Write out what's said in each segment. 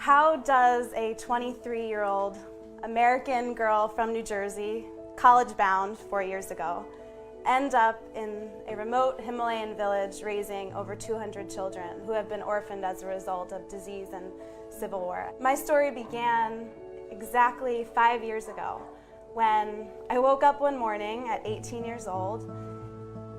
How does a 23-year-old American girl from New Jersey, college-bound 4 years ago, end up in a remote Himalayan village raising over 200 children who have been orphaned as a result of disease and civil war? My story began exactly 5 years ago when I woke up one morning at 18 years old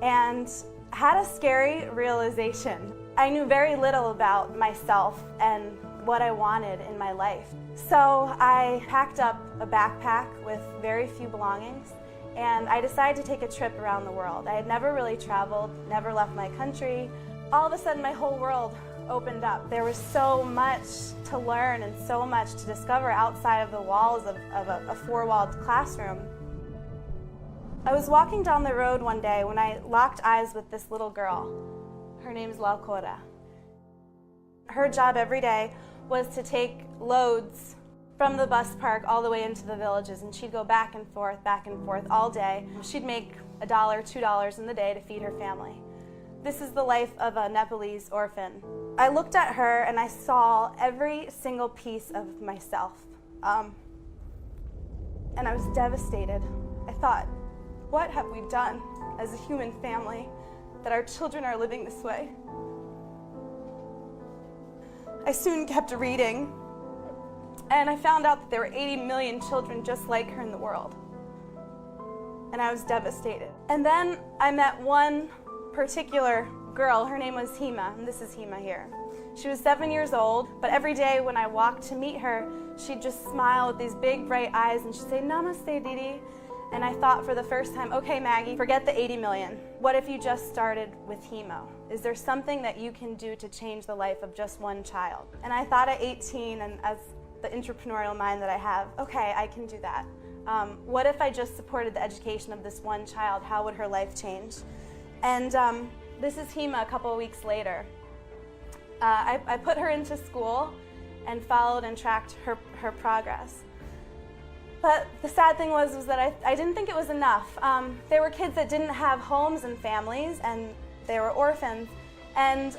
and had a scary realization. I knew very little about myself and what I wanted in my life. So I packed up a backpack with very few belongings and I decided to take a trip around the world. I had never really traveled, never left my country. All of a sudden my whole world opened up. There was so much to learn and so much to discover outside of the walls of a four-walled classroom. I was walking down the road one day when I locked eyes with this little girl. Her name's Laukora. Her job every day was to take loads from the bus park all the way into the villages, and she'd go back and forth all day. She'd make $1, $2 in the day to feed her family. This is the life of a Nepalese orphan. I looked at her and I saw every single piece of myself. And I was devastated. I thought, what have we done as a human family that our children are living this way? I soon kept reading, and I found out that there were 80 million children just like her in the world. And I was devastated. And then I met one particular girl. Her name was Hema, and this is Hema here. She was 7 years old, but every day when I walked to meet her, she'd just smile with these big bright eyes and she'd say, "Namaste, Didi." And I thought for the first time, okay, Maggie, forget the 80 million. What if you just started with Hemo? Is there something that you can do to change the life of just one child? And I thought at 18, and as the entrepreneurial mind that I have, okay, I can do that. What if I just supported the education of this one child? How would her life change? And this is Hema a couple of weeks later. I put her into school and followed and tracked her progress. But the sad thing was that I didn't think it was enough. There were kids that didn't have homes and families, and they were orphans. And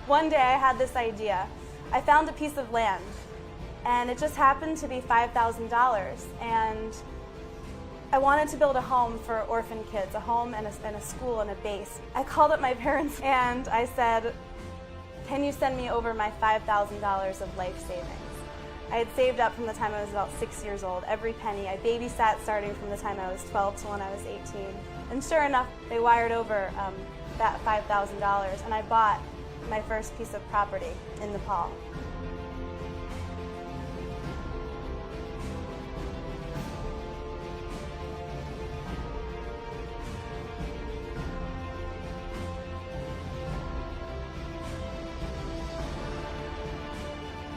one day I had this idea. I found a piece of land, and it just happened to be $5,000. And I wanted to build a home for orphan kids, a home and a school and a base. I called up my parents and I said, "Can you send me over my $5,000 of life savings?" I had saved up from the time I was about 6 years old, every penny. I babysat starting from the time I was 12 to when I was 18. And sure enough, they wired over that $5,000, and I bought my first piece of property in Nepal.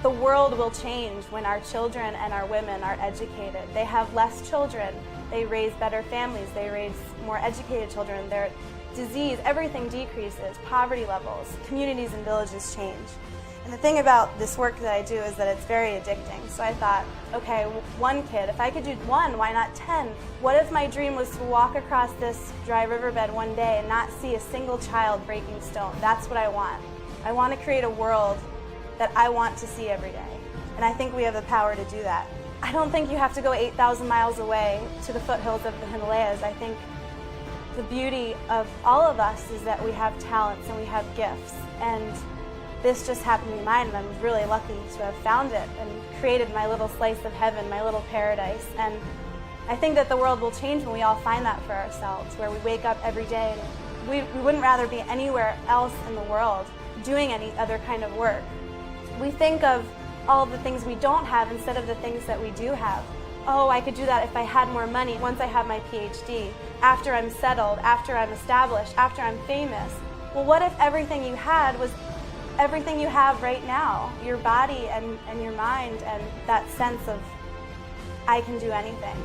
The world will change when our children and our women are educated. They have less children, they raise better families, they raise more educated children, their disease, everything decreases, poverty levels, communities and villages change. And the thing about this work that I do is that it's very addicting. So I thought, okay, one kid, if I could do one, why not 10? What if my dream was to walk across this dry riverbed one day and not see a single child breaking stone? That's what I want. I want to create a world that I want to see every day. And I think we have the power to do that. I don't think you have to go 8,000 miles away to the foothills of the Himalayas. I think the beauty of all of us is that we have talents and we have gifts. And this just happened to be mine, and I'm really lucky to have found it and created my little slice of heaven, my little paradise. And I think that the world will change when we all find that for ourselves, where we wake up every day and we wouldn't rather be anywhere else in the world doing any other kind of work. We think of all the things we don't have instead of the things that we do have. Oh, I could do that if I had more money once I have my PhD, after I'm settled, after I'm established, after I'm famous. Well, what if everything you had was everything you have right now? Your body and your mind and that sense of, I can do anything.